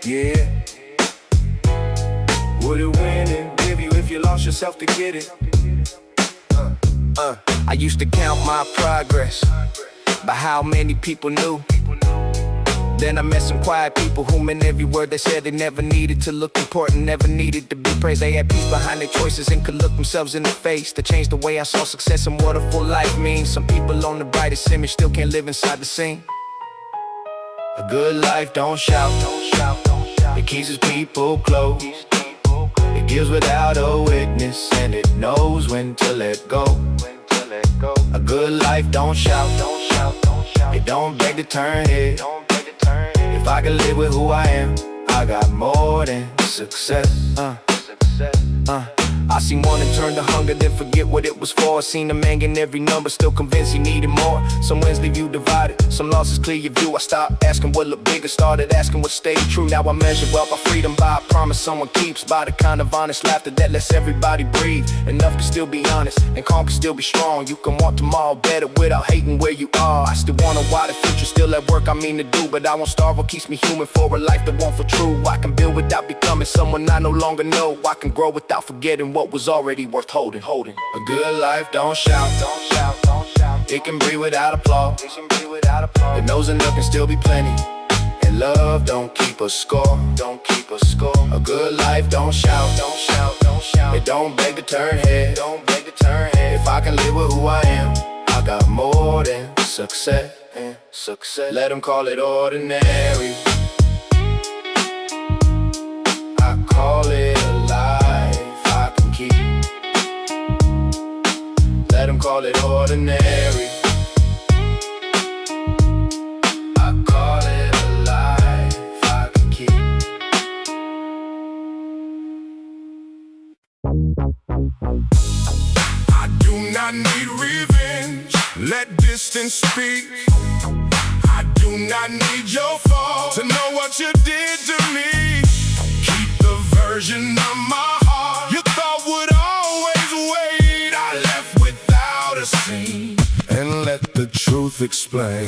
Yeah. Would it win and give you if you lost yourself to get it? I used to count my progress by how many people knew. Then I met some quiet people who meant every word they said. They never needed to look important, never needed to be praised. They had peace behind their choices and could look themselves in the face to change the way I saw success and what a full life means. Some people on the brightest image still can't live inside the scene. A good life don't shout, it keeps its people close. It gives without a witness and it knows when to let go. A good life don't shout, it don't beg to turn head. If I can live with who I am, I got more than success. I seen one and turn to hunger, then forget what it was for. Seen a man get every number, still convinced he needed more. Some wins leave you divided, some losses clear your view. I stopped asking what looked bigger, started asking what stayed true. Now I measure wealth by freedom, by a promise someone keeps, by the kind of honest laughter that lets everybody breathe. Enough to still be honest, and calm can still be strong. You can want tomorrow better without hating where you are. I still wanna why the future still at work I mean to do, but I won't starve what keeps me human for a life that won't feel true. I can build without becoming someone I no longer know. I can grow without forgetting what was already worth holding. A good life don't shout, it can breathe without applause. It knows enough can still be plenty, and love don't keep a score. A good life don't shout, it don't beg to turn head. If I can live with who I am, I got more than success. Let them call it ordinary, I call it a life I can keep. Let them call it ordinary, I call it a life I can keep. I do not need revenge, let distance speak. I do not need your fault to know what you did to me. Keep the version of my heart you thought would always wait. I left without a scene and let the truth explain.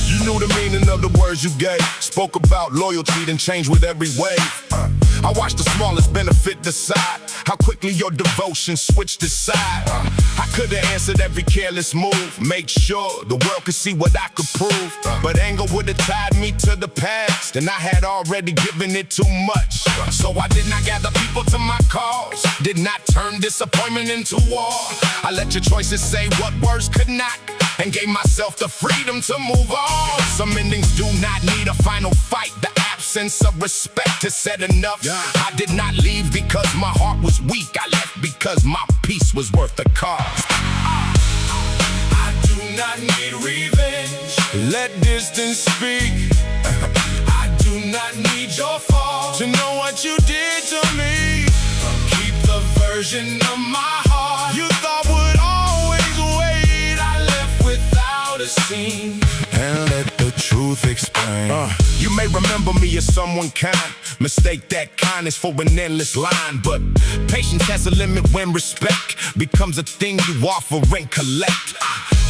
You knew the meaning of the words you gave, spoke about loyalty, then changed with every wave. I watched the smallest benefit decide how quickly your devotion switched its side. I could've answered every careless move, made sure the world could see what I could prove. But anger would've tied me to the past, and I had already given it too much. So I did not gather people to my cause, did not turn disappointment into war. I let your choices say what words could not, and gave myself the freedom to move on. Some endings do not need a final fight. The absence of respect has said enough. I did not leave because my heart was weak. I left because my peace was worth the cost. I do not need revenge, let distance speak. I do not need your fault to know what you did to me. Keep the version of my heart you thought would always wait. I left without a scene and let the truth explain. You may remember me as someone kind, mistake that kindness for an endless line. But patience has a limit when respect becomes a thing you offer and collect.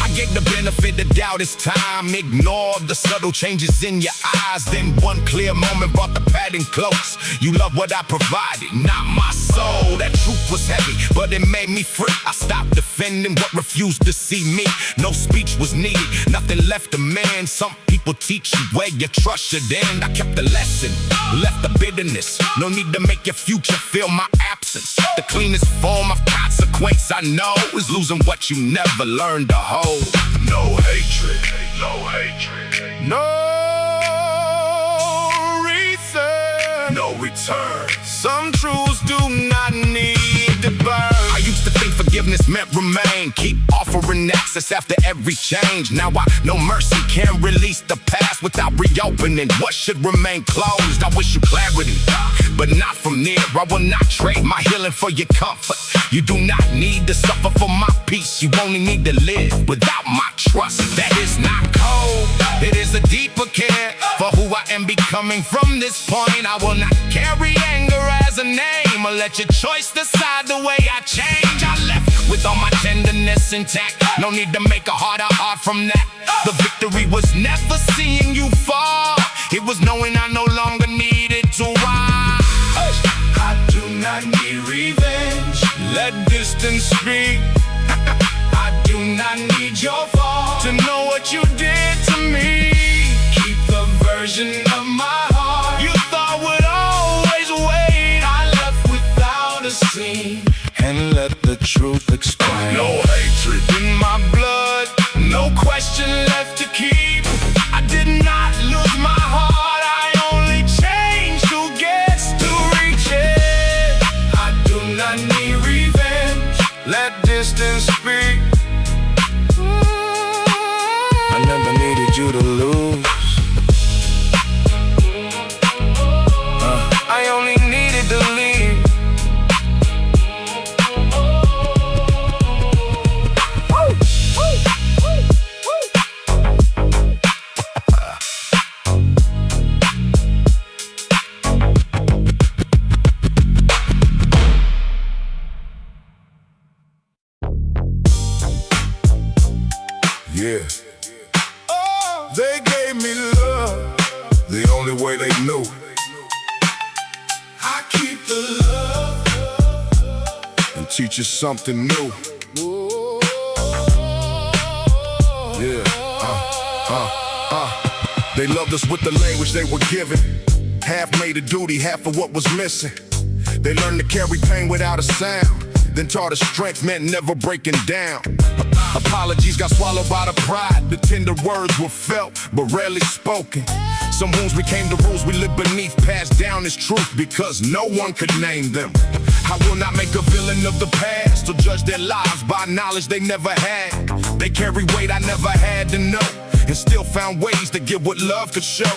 I gave the benefit of doubt as time, ignored the subtle changes in your eyes. Then one clear moment brought the pattern close. You love what I provided, not my soul. That truth was heavy, but it made me free. I stopped defending what refused to see me. No speech was needed, nothing left to mend. Some people teach you where your trust should end. I kept the lesson, left the bitterness. No need to make your future feel my absence. The cleanest form of consequence I know is losing what you never learned to hold. No hatred, no reason, no return. Some truths do not need to burn. I used to think forgiveness meant remain, keep offering access after every change. Now I know mercy can release the past without reopening what should remain closed. I wish you clarity, but not from near. I will not trade my healing for your comfort. You do not need to suffer for my peace. You only need to live without my trust. That is not cold, it is a deeper care for who I am becoming from this point. I will not carry anger as a name or let your choice decide the way I change. I left with all my tenderness intact. No need to make a harder heart from that. The victory was never seeing you fall. It was knowing I no longer needed to speak. I do not need your fault to know what you did to me. Keep the version of my heart you thought would always wait. I left without a scene And let the truth explain. no hatred in my blood, no question left to keep. I did not lose my heart, I only changed who gets to reach it. I do not need revenge, let distance speak. I never needed you to lose. I only needed to leave. Yeah. They gave me love the only way they knew. I keep the love and teach you something new. Yeah. They loved us with the language they were given. Half made a duty, half of what was missing. They learned to carry pain without a sound, then taught us strength meant never breaking down. Apologies got swallowed by the pride. The tender words were felt, but rarely spoken. Some wounds became the rules we live beneath, passed down as truth because no one could name them. I will not make a villain of the past or judge their lives by knowledge they never had. They carry weight I never had to know, and still found ways to give what love could show.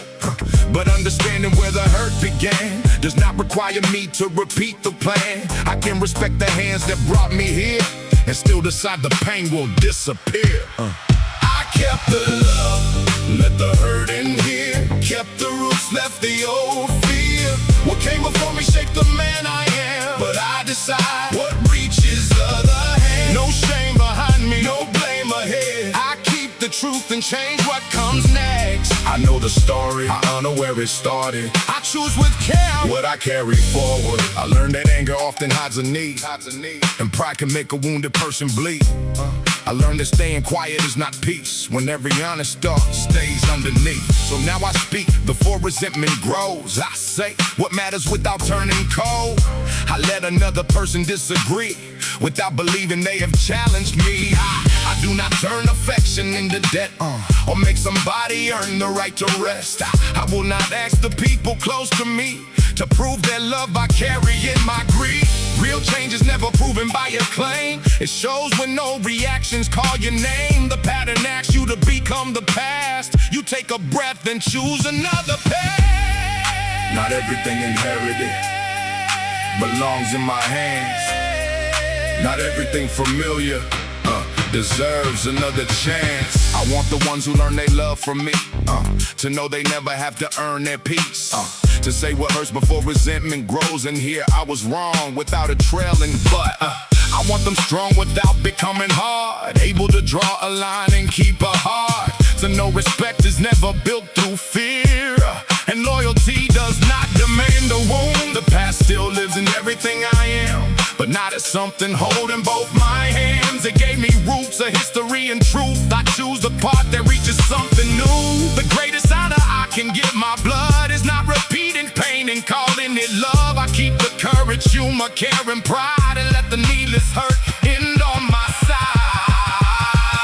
But understanding where the hurt began does not require me to repeat the plan. I can respect the hands that brought me here and still decide the pain will disappear. I kept the love, let the hurt in here. Kept the roots, left the old fear. What came before me shaped the man I am, but I decide what reaches the other hand. No shame behind me, no blame ahead. I keep the truth and change what comes next. I know the story, I honor where it started. I choose with care what I carry forward. I learned that anger often hides a need, and pride can make a wounded person bleed. I learned that staying quiet is not peace, when every honest thought stays underneath. So now I speak before resentment grows. I say what matters without turning cold. I let another person disagree without believing they have challenged me. I do not turn affection into debt or make somebody earn the right to rest. I will not ask the people close to me to prove their love by carrying my grief. Real change is never proven by a claim. It shows when no reactions call your name. The pattern asks you to become the past. You take a breath and choose another path. Not everything inherited belongs in my hands. Not everything familiar deserves another chance. I want the ones who learn they love from me to know they never have to earn their peace. To say what hurts before resentment grows, and here I was wrong without a trailing but. I want them strong without becoming hard, able to draw a line and keep a heart. To know respect is never built through fear, and loyalty does not demand a wound. The past still lives in everything I am, but not as something holding both my hands. It gave me roots, a history and truth. I choose the part that reaches something new. The greatest honor I can give my blood is not repeating pain and calling it love. I keep the courage, humor, care, and pride, and let the needless hurt end on my side.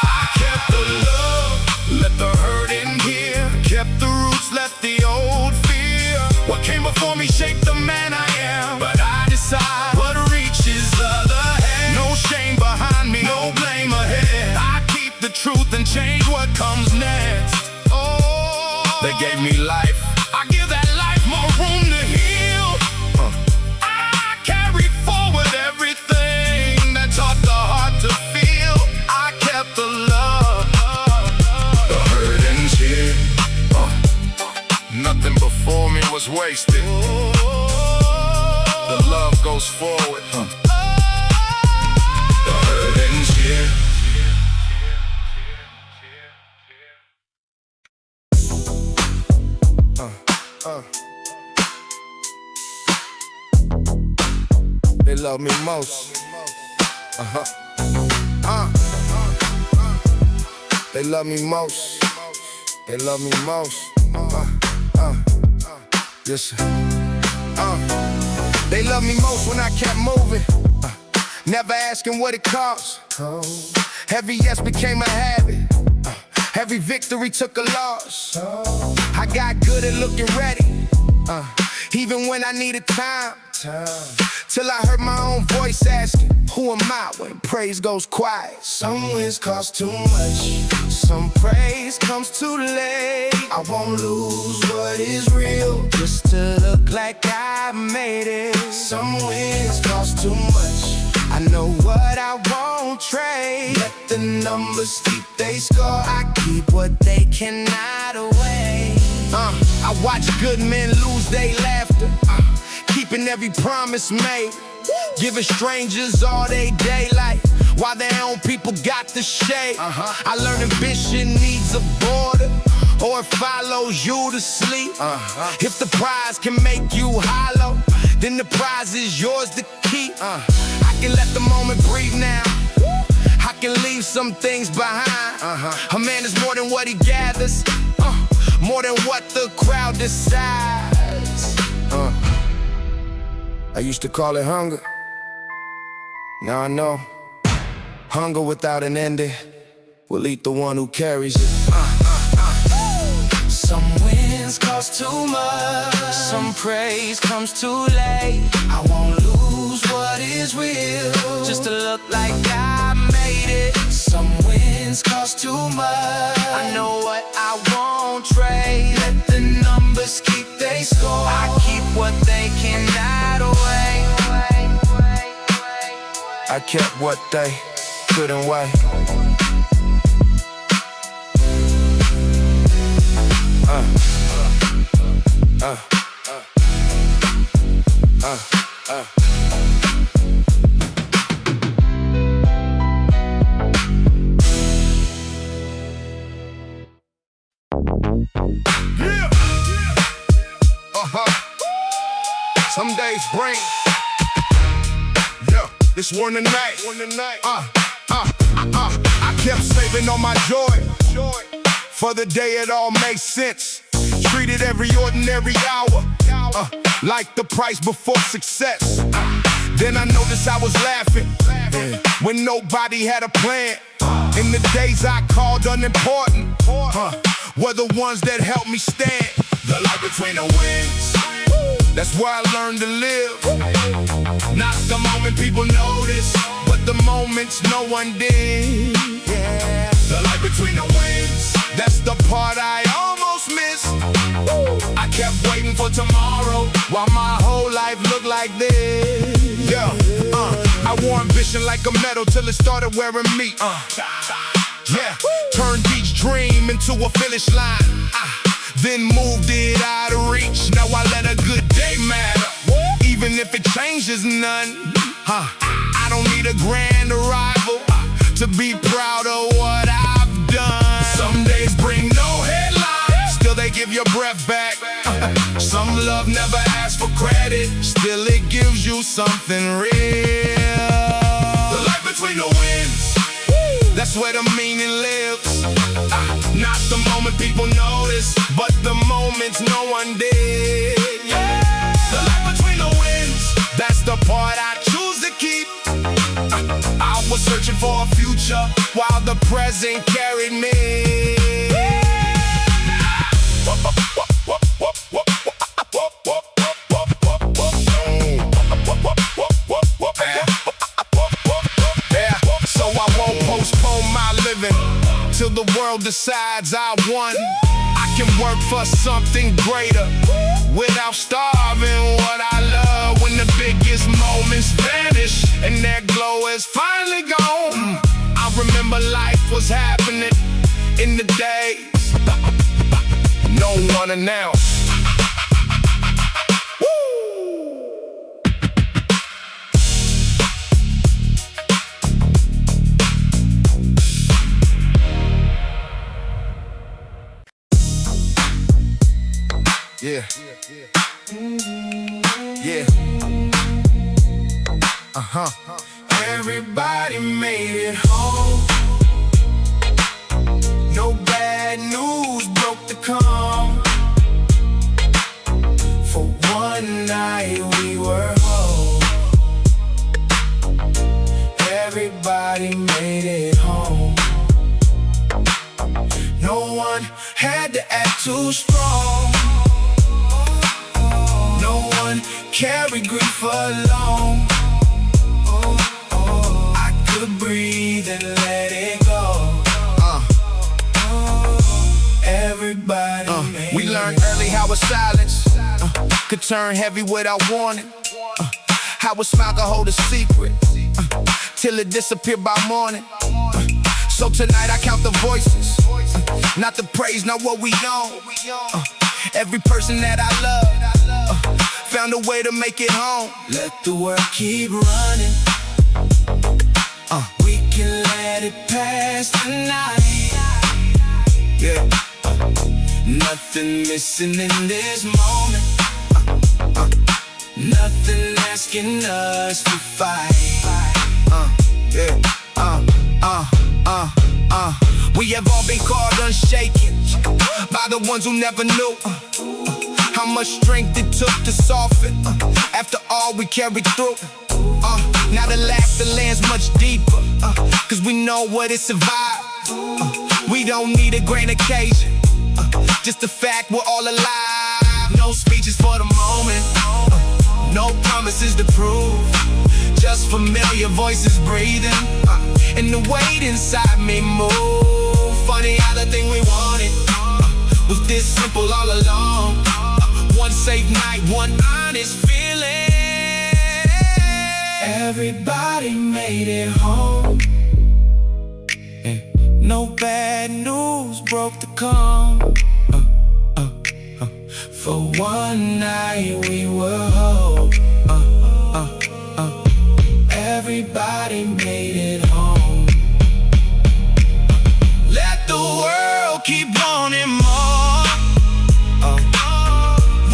I kept the love, let the hurt in here. Kept the roots, left the old fear. What came before me shaped the man I am, but I decide what reaches the other hand. No shame behind me, no blame ahead. I keep the truth and change what comes next. Oh, they gave me life, I give that life more room to heal. I carry forward everything that taught the heart to feel. I kept the love, the hurt ends here. Nothing before me was wasted. The love goes forward. The hurt ends here. They love me most. They love me most. They love me most. Listen. They love me most when I kept moving. Never asking what it costs. Every yes became a habit. Every victory took a loss. I got good at looking ready. Even when I needed time. Till I heard my own voice asking, who am I when praise goes quiet? Some wins cost too much, some praise comes too late. I won't lose what is real just to look like I made it. Some wins cost too much, I know what I won't trade. Let the numbers keep they score, I keep what they cannot away. I watch good men lose their laughter, keeping every promise made, giving strangers all they daylight while their own people got the shade. I learned ambition needs a border, or it follows you to sleep. If the prize can make you hollow, then the prize is yours to keep. I can let the moment breathe now, I can leave some things behind. A man is more than what he gathers, more than what the crowd decides. I used to call it hunger. Now I know hunger without an ending will eat the one who carries it. Some wins cost too much, some praise comes too late. I won't lose what is real just to look like I made it. Some wins cost too much, I know what I won't trade. Let the numbers keep they score, I keep what they cannot away. I kept what they couldn't wait. Some days bring, yeah, this one tonight. I kept saving on my joy for the day it all makes sense. Treated every ordinary hour like the price before success. Then I noticed I was laughing when nobody had a plan. In the days I called unimportant were the ones that helped me stand. The light between the wings, that's where I learned to live. Not the moment people notice, but the moments no one did. Yeah. The light between the wings, that's the part I almost missed. I kept waiting for tomorrow while my whole life looked like this. Yeah. I wore ambition like a medal till it started wearing me. Yeah. Turned each dream into a finish line. Then moved it out of reach. Now I let a good day matter, even if it changes none. I don't need a grand arrival to be proud of what I've done. Some days bring no headlines, still they give your breath back. Some love never asks for credit, still it gives you something real. The light between the winds, that's where the meaning lives. Not the moment people notice, but the moments no one did. Yeah. The light between the winds, that's the part I choose to keep. I was searching for a future while the present carried me. So I won't postpone my living till the world decides I won. I can work for something greater without starving what I love. When the biggest moments vanish and their glow is finally gone, I remember life was happening in the days no one announced. Yeah. Yeah. Everybody made it home. bad news broke the calm. For one night we were home. Everybody made it home. No one had to act too strong. No one carried grief alone. I could breathe and let it go. Everybody We learned early how a silence could turn heavy without warning. How a smile could hold a secret till it disappeared by morning. So tonight I count the voices, not the praise, not what we own. Every person that I love found a way to make it home. let the world keep running. We can let it pass tonight. Yeah. Nothing missing in this moment. Nothing asking us to fight. We have all been called unshaken by the ones who never knew how much strength it took to soften after all we carried through. Now the laughter lands much deeper, cause we know what it survived. We don't need a grand occasion, just the fact we're all alive. No speeches for the moment, no promises to prove, just familiar voices breathing, And the weight inside me move. funny how the thing we wanted was this simple all along. One safe night, one honest feeling. Everybody made it home. No bad news broke the calm. For one night we were home. Everybody made it home. Let the world keep wanting more.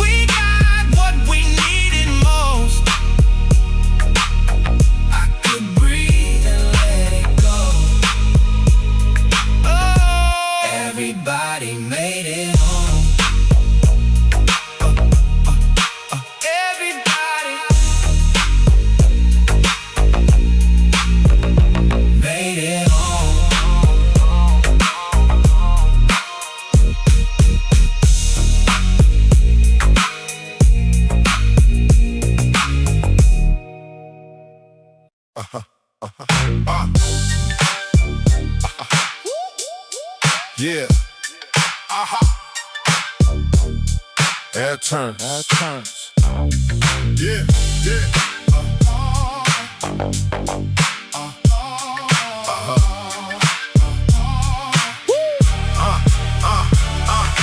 We got what we needed most. I could breathe and let it go. Everybody made it home. Everybody made it home. Yeah. Air turns. Yeah, yeah.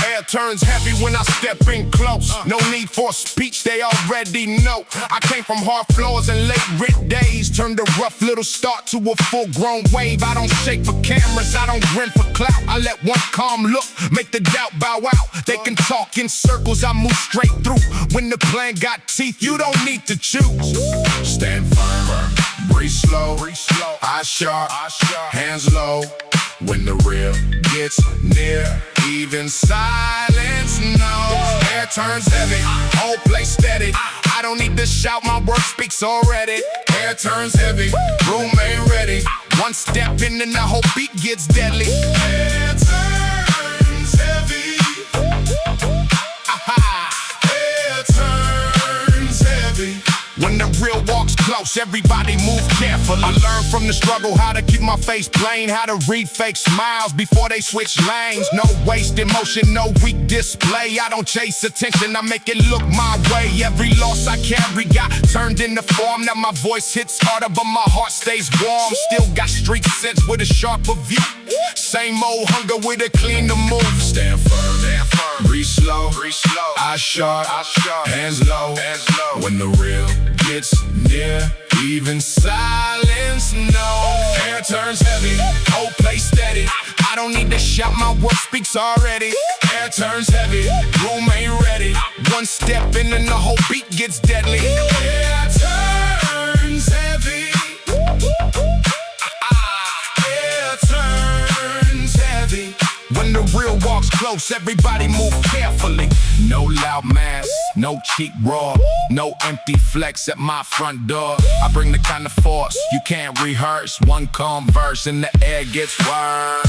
Air turns heavy when I step in close. No need for speech, they already know. I came from hard floors and late rent days. Turned a rough little start to a full-grown wave. I don't shake for cameras, I don't grin for clout. I let one calm look make the doubt bow out. They can talk in circles, I move straight through. When the plan got teeth, you don't need to choose. Stand firm, breathe slow, eyes sharp, hands low. When the real gets near, even silence knows. Air turns heavy, whole place steady. I don't need to shout, my word speaks already. Air turns heavy, room ain't ready. One step in and the whole beat gets deadly. Air turns heavy. Air turns heavy. When the real walks close, everybody move carefully. I learned from the struggle how to keep my face plain, how to read fake smiles before they switch lanes. No wasted motion, no weak display. I don't chase attention, I make it look my way. Every loss I carry got turned into form. Now my voice hits harder, but my heart stays warm. Still got street sense with a sharper view. Same old hunger with a cleaner move. Stand firm, breathe slow, eyes sharp, hands low. When the real gets near, even silence knows. Air turns heavy, whole place steady. I don't need to shout, my word speaks already. Air turns heavy, room ain't ready. One step in and the whole beat gets deadly. Air turns heavy. Air turns heavy. When the real walks close, everybody move carefully. No loud mass, no cheap raw, no empty flex at my front door. I bring the kind of force you can't rehearse. One calm verse and the air gets worse.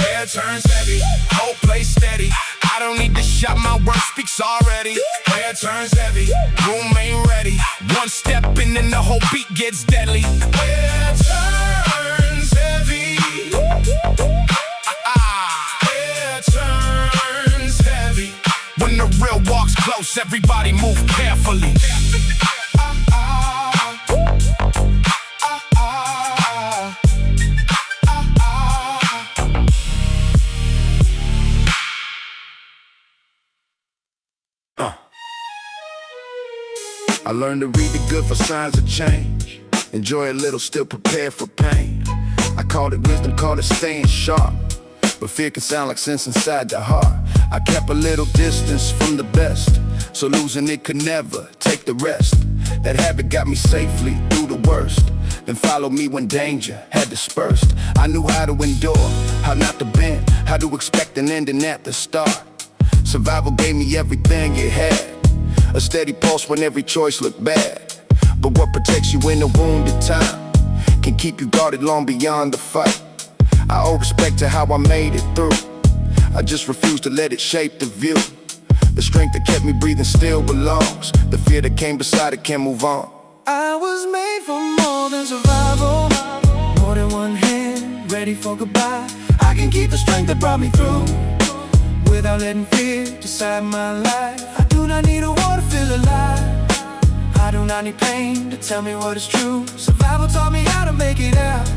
Air turns heavy, whole place steady. I don't need to shout, my word speaks already. Air turns heavy, room ain't ready. One step in and the whole beat gets deadly. Air turns heavy. Air turns heavy. When the real walks close, everybody move carefully. I learned to read the good for signs of change. Enjoy a little, still prepared for pain. I called it wisdom, called it staying sharp. But fear can sound like sense inside the heart. I kept a little distance from the best, so losing it could never take the rest. That habit got me safely through the worst, then followed me when danger had dispersed. I knew how to endure, how not to bend, how to expect an ending at the start. Survival gave me everything it had, a steady pulse when every choice looked bad. But what protects you in a wounded time can keep you guarded long beyond the fight. I owe respect to how I made it through. I just refuse to let it shape the view. The strength that kept me breathing still belongs. The fear that came beside it can't move on. I was made for more than survival. More than one hand, ready for goodbye. I can keep the strength that brought me through without letting fear decide my life. I do not need a war to feel alive. I do not need pain to tell me what is true. Survival taught me how to make it out.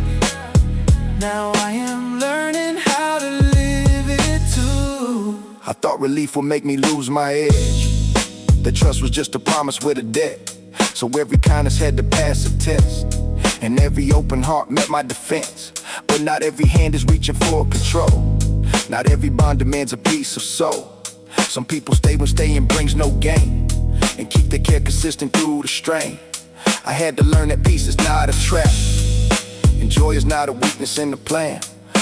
Now I am learning how to live it too. I thought relief would make me lose my edge. That trust was just a promise with a debt. So every kindness had to pass a test, and every open heart met my defense. But not every hand is reaching for control. Not every bond demands a piece of soul. Some people stay when staying brings no gain, and keep their care consistent through the strain. I had to learn that peace is not a trap, and joy is not a weakness in the plan.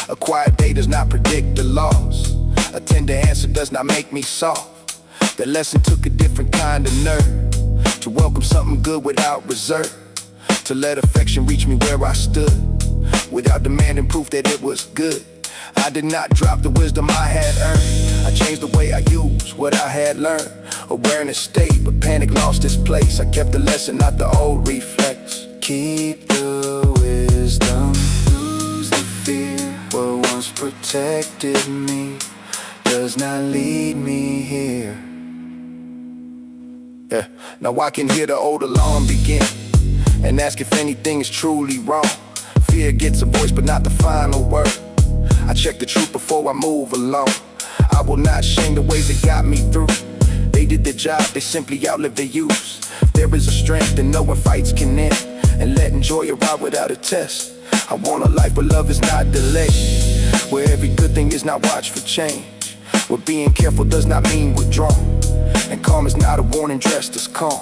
A quiet day does not predict the loss. A tender answer does not make me soft. The lesson took a different kind of nerve, to welcome something good without reserve, to let affection reach me where I stood, without demanding proof that it was good. I did not drop the wisdom I had earned. I changed the way I used what I had learned. Awareness stayed, but panic lost its place. I kept the lesson, not the old reflex. Keep the wisdom, lose the fear. What once protected me does not lead me here. Yeah, now I can hear the old alarm begin, and ask if anything is truly wrong. Fear gets a voice, but not the final word. I check the truth before I move along. I will not shame the ways that got me through. They did their job, they simply outlived their use. There is a strength in knowing fights can end, and letting joy arrive without a test. I want a life where love is not delayed, where every good thing is not watched for change, where being careful does not mean withdrawn, and calm is not a warning dressed as calm.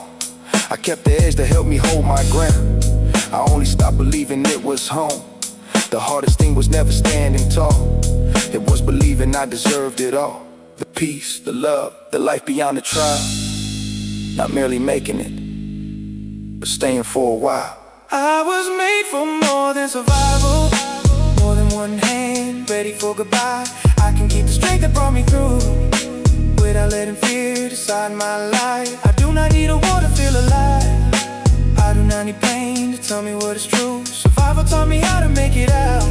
I kept the edge that helped me hold my ground. I only stopped believing it was home. The hardest thing was never standing tall. It was believing I deserved it all. The peace, the love, the life beyond the trial. Not merely making it, but staying for a while. I was made for more than survival. More than one hand, ready for goodbye. I can keep the strength that brought me through without letting fear decide my life. I do not need a war to feel alive. I do not need pain to tell me what is true. Survival taught me how to make it out.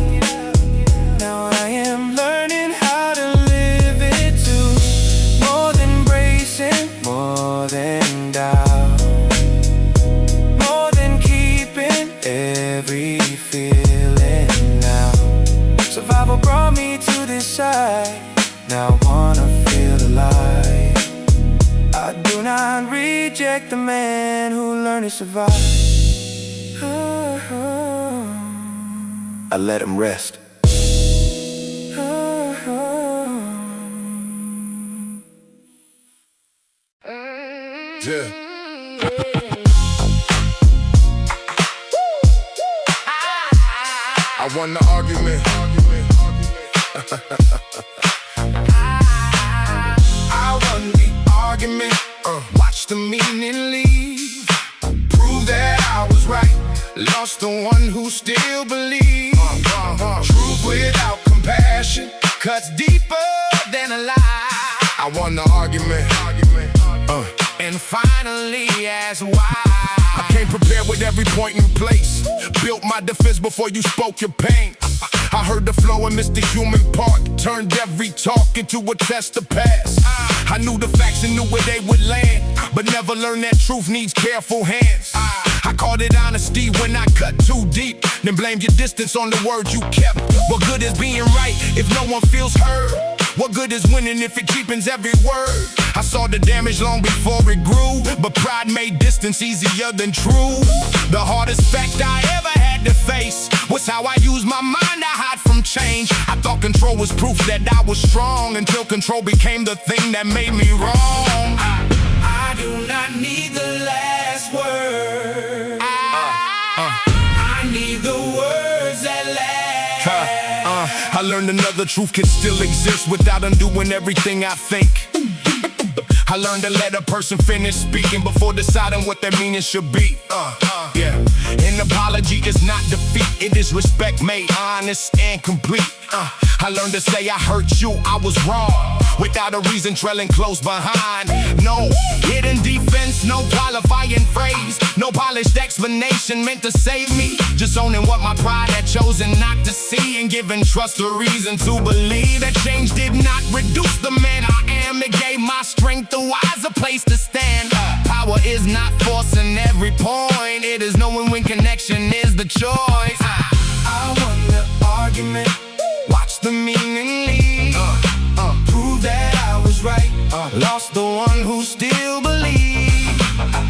Now I am learning how to live it too. More than bracing, more than doubt, more than keeping every feeling out. Survival brought me to this side. Now I wanna feel alive. I do not reject the man who learned to survive. I let him rest. Yeah. I won the argument. I won the argument. Watch the meaning leave. Prove that I was right. Lost the one who still believes. Truth without compassion cuts deeper than a lie. I won the argument. And finally asked why. I came prepared with every point in place. Built my defense before you spoke your pain. I heard the flow and missed the human part. Turned every talk into a test to pass. I knew the facts and knew where they would land, but never learned that truth needs careful hands. I called it honesty when I cut too deep, then blamed your distance on the words you kept. What good is being right if no one feels heard? What good is winning if it cheapens every word? I saw the damage long before it grew, but pride made distance easier than true. The hardest fact I ever had to face was how I used my mind to hide from change. I thought control was proof that I was strong, until control became the thing that made me wrong. I do not need the last word. I need the words that last. I learned another truth can still exist without undoing everything I think. I learned to let a person finish speaking before deciding what their meaning should be. An apology is not defeat, it is respect made honest and complete. I learned to say I hurt you, I was wrong, without a reason trailing close behind. No hidden defense, no qualifying phrase, no polished explanation meant to save me. Just owning what my pride had chosen not to see, and giving trust a reason to believe that change did not reduce the man I am. It gave my strength a wiser place to stand. Power is not forcing every point, it is knowing when connection is the choice. I won the argument. Watch the meaning leave. Prove that I was right. Lost the one who still believes.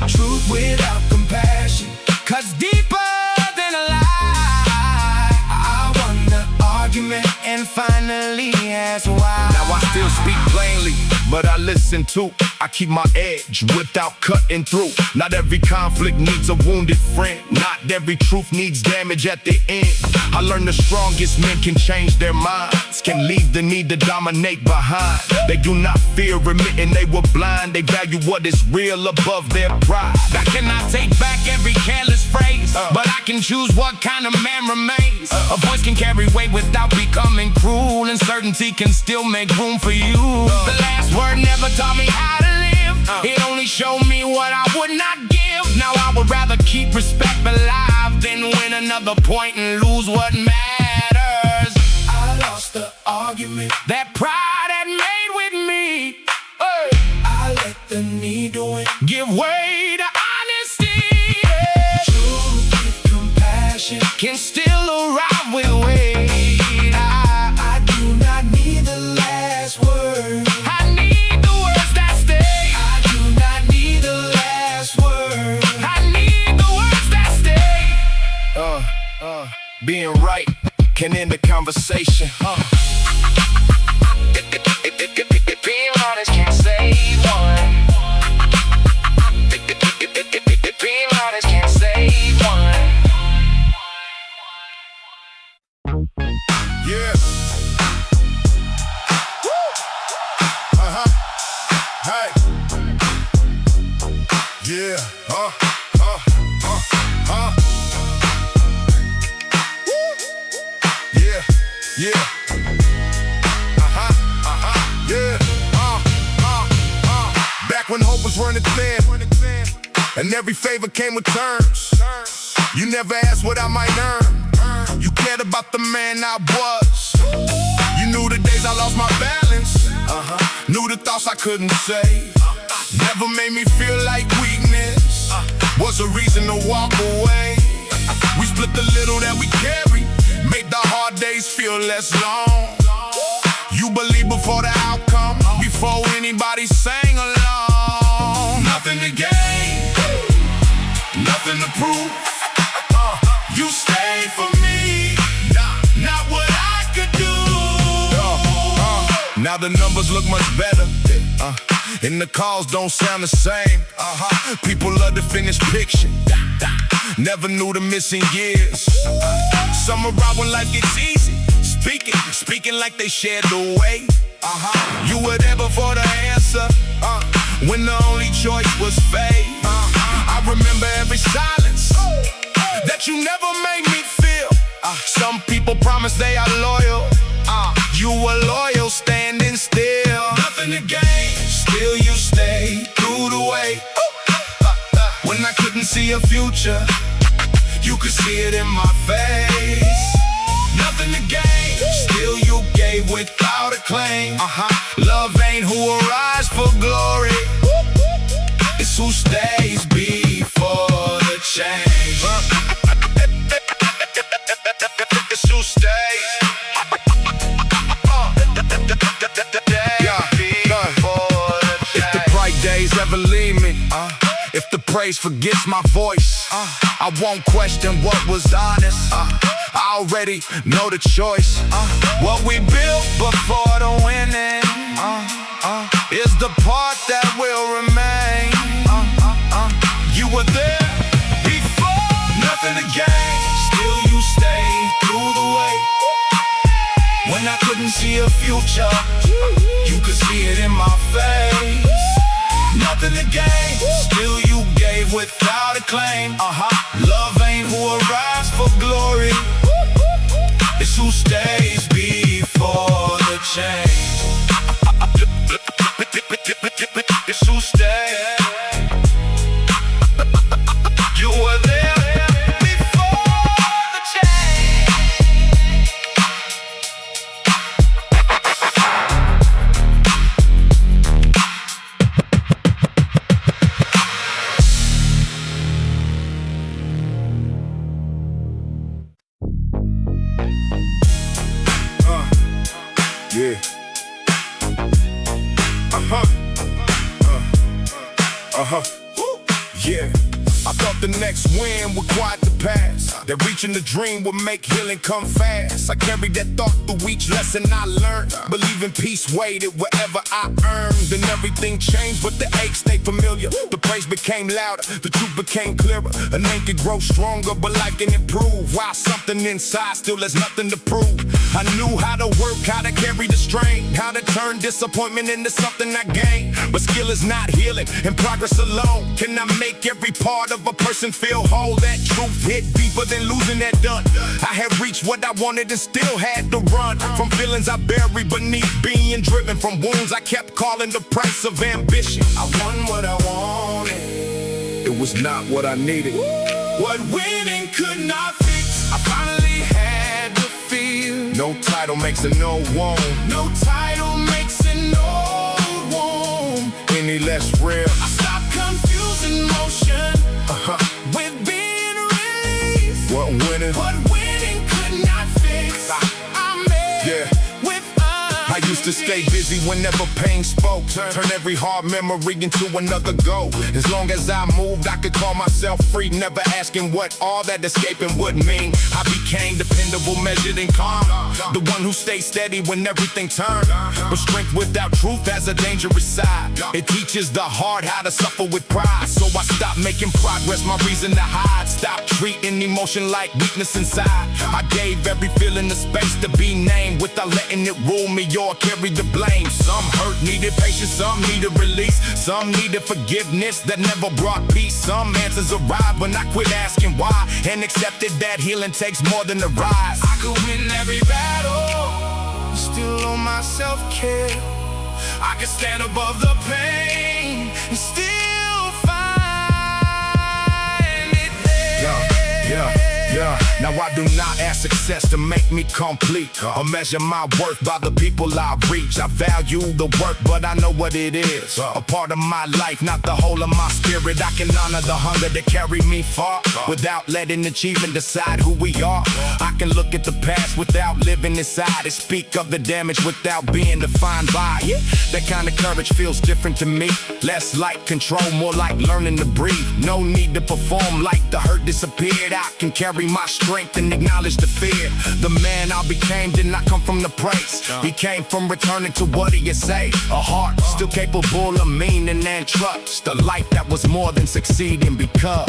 Truth without compassion Cuts deeper than a lie. I won the argument. And finally asked why. Now I still speak plainly, but I listen too. I keep my edge without cutting through. Not every conflict needs a wounded friend. Not every truth needs damage at the end. I learned the strongest men can change their minds, can leave the need to dominate behind. They do not fear admitting they were blind. They value what is real above their pride. I cannot take back every careless phrase, but I can choose what kind of man remains. A voice can carry weight without becoming cruel, and certainty can still make room for you. The last word never taught me how to live. It only showed me what I would not give. Now I would rather keep respect alive than win another point and lose what matters. I lost the argument That pride had made with me. I let the need to win. Give way to honesty. Truth with compassion Can still arrive with weight. I do not need the last word. I need the words that stay. I do not need the last word. I need the words that stay. Being right can end the conversation. Being honest can't save one. Being honest can't save one. Yeah. Hey. Yeah. Yeah. Yeah. Yeah. Back when hope was running thin, and every favor came with terms. You never asked what I might earn. You cared about the man I was. You knew the days I lost my balance. Knew the thoughts I couldn't say. Never made me feel like weakness. Was a reason to walk away. We split the little that we carry, made the hard days feel less long. You believe before the outcome, before anybody sang along. Nothing to gain, nothing to prove. You stayed for me, not what I could do. Now the numbers look much better, and the calls don't sound the same. People love the finished picture, never knew the missing years. Some around when life gets easy, speaking like they shared the way. You were there before the answer, when the only choice was fate. I remember every silence that you never made me feel. Some people promise they are loyal, you were loyal, standing still. Nothing to gain, still you stayed through the way. When I couldn't see a future, you could see it in my face. Nothing to gain, still you gave without a claim. Love ain't who arrives for glory, it's who stays before the change. It's who stays. If the bright days ever leave me, if the praise forgets my voice, I won't question what was honest. I already know the choice. What we built before the winning is the part that will remain. You were there before, nothing to gain, still you stayed through the way. When I couldn't see a future, you could see it in my face. Nothing to gain, still you gave without a claim. Love ain't who arrives for glory, it's who stays before the change. It's who stays. You were there before the change. Yeah. Yeah. I thought the next win would quiet the past, that reaching the dream would make healing come fast. I carried that thought through each lesson I learned. Believe in peace waited wherever I earned. Then everything changed, but the ache stayed familiar. The praise became louder, the truth became clearer. A name could grow stronger, but life can improve, while something inside still has nothing to prove. I knew how to work, how to carry the strain, how to turn disappointment into something I gained. But skill is not healing, and progress alone cannot make every part of a person feel whole. That truth hit deeper than losing that done. I had reached what I wanted and still had to run from feelings I buried beneath being driven, from wounds I kept calling the price of ambition. I won what I wanted, It was not what I needed. what winning could not fix. I finally had the feel. No title makes a no wound No title makes an old wound any less real. I stopped confusing motion with being released. What winning? What winning could not fix, I made with I used to stay busy whenever pain spoke, turn every hard memory into another goal. As long as I moved, I could call myself free, never asking what all that escaping would mean. I became dependable, measured and calm, the one who stayed steady when everything turned. But strength without truth has a dangerous side. It teaches the heart how to suffer with pride. So I stopped making progress my reason to hide. Stopped treating emotion like weakness inside. I gave every feeling the space to be named without letting it rule me or carry the blame. Some hurt needed patience, some needed release, some needed forgiveness that never brought peace. Some answers arrived when I quit asking why, and accepted that healing takes more than a rise. I could win every battle, still on my self-care. I could stand above the pain and still find it there. Now I do not ask success to make me complete, or measure my worth by the people I reach. I value the work, but I know what it is. A part of my life, not the whole of my spirit. I can honor the hunger that carried me far, without letting achievement decide who we are. I can look at the past without living inside it, speak of the damage without being defined by it. That kind of courage feels different to me. Less like control, more like learning to breathe. No need to perform like the hurt disappeared. I can carry my strength and acknowledge the fear. The man I became did not come from the praise. He came from returning to what he had saved. A heart still capable of meaning and trust. A life that was more than succeeding because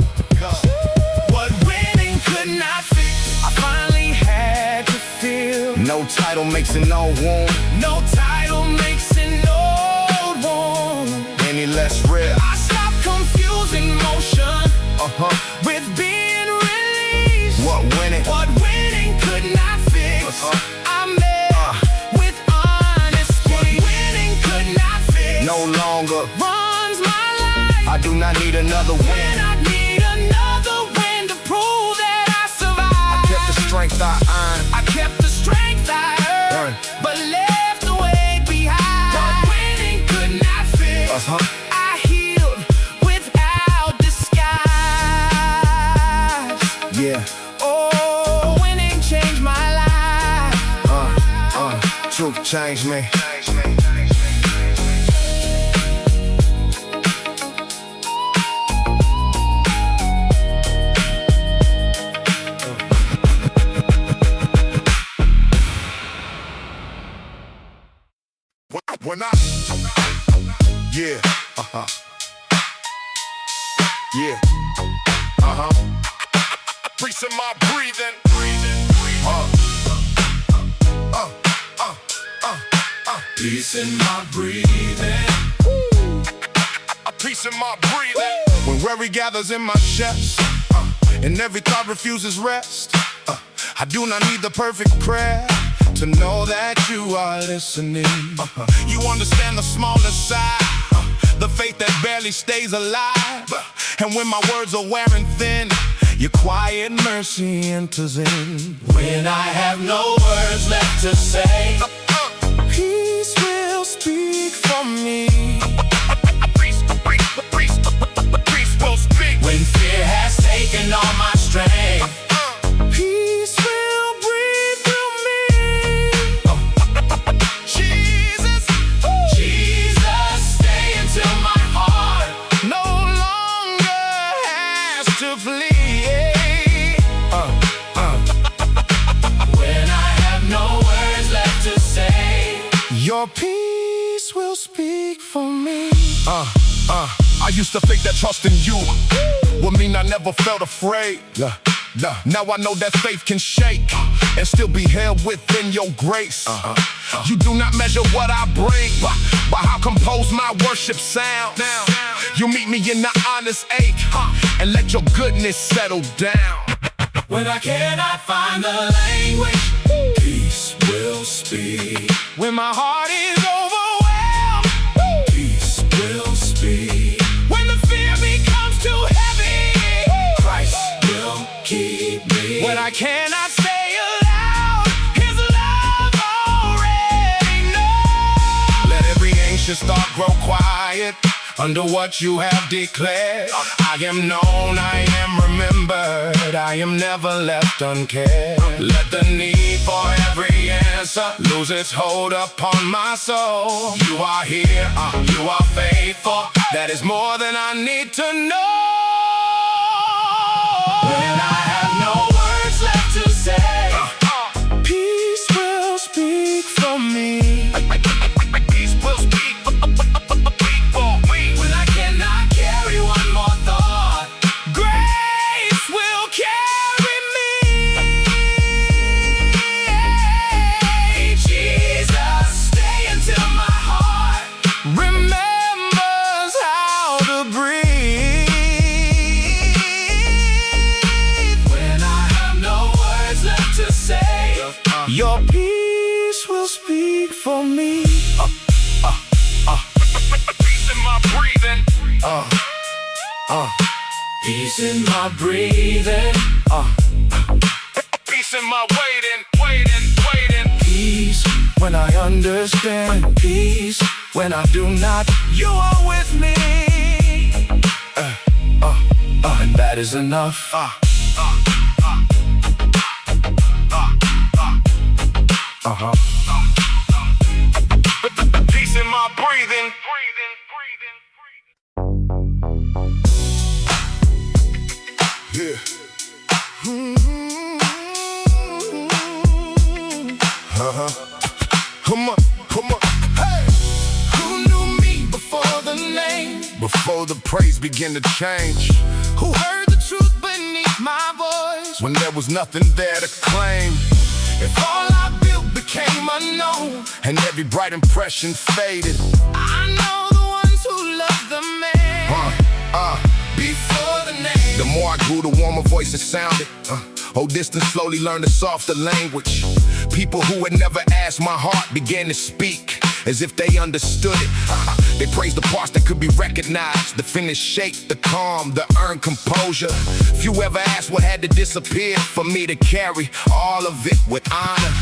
What winning could not fix, I finally had title makes an old wound. No title makes an old wound any less real. I stop confusing motion with being released. What winning? What winning could not fix. I met with honesty. What winning could not fix. No longer runs my life. I do not need another win. When I need another win to prove that I survived. I kept the strength I earned. I kept the strength I earned, but left the weight behind. What winning could not fix. I healed without disguise. Yeah. Oh, winning changed my life. Truth changed me. When I, yeah, yeah, Priest in my breathing, Peace in my breathing. a piece in my breathing. When worry gathers in my chest, and every thought refuses rest, I do not need the perfect prayer to know that you are listening. You understand the smallest side, the faith that barely stays alive. And when my words are wearing thin, your quiet mercy enters in. When I have no words left to say, peace will speak for me. Peace will speak. When fear has taken all my strength, peace will breathe through me. Jesus, Jesus, stay until my heart no longer has to flee. When I have no words left to say, Your peace will speak for me. I used to think that trusting you would mean I never felt afraid. Now I know that faith can shake and still be held within your grace. You do not measure what I bring by how composed my worship sounds. You meet me in the honest ache and let your goodness settle down. when I cannot find the language, peace will speak. When my heart is overwhelmed, Peace will speak. when the fear becomes too heavy, Christ will keep me. when I cannot say aloud, His love already knows. Let every anxious thought grow quiet under what you have declared. I am known, I am remembered, I am never left uncared. Let the need for every answer lose its hold upon my soul. You are here, you are faithful, that is more than I need to know. When I have no words left to say, peace will speak for me. Peace will speak for me. When I cannot carry one more thought, Grace will carry me. Jesus, stay until my heart Remembers how to breathe. When I have no words left to say, Your peace will speak for me. Peace in my breathing. peace in my breathing, Peace in my waiting. peace when I understand, peace when I do not. You are with me, and that is enough. Peace in my breathing. Yeah. Come on. Hey! Who knew me before the name? Before the praise began to change, Who heard the truth beneath my voice? when there was nothing there to claim. If all I built became unknown, and every bright impression faded. I know the ones who love the man before the name. The more I grew, the warmer voice it sounded. Old distance slowly learned a softer language. People who had never asked my heart began to speak as if they understood it. They praised the parts that could be recognized, the finished shape, the calm, the earned composure. Few ever asked what had to disappear for me to carry all of it with honor.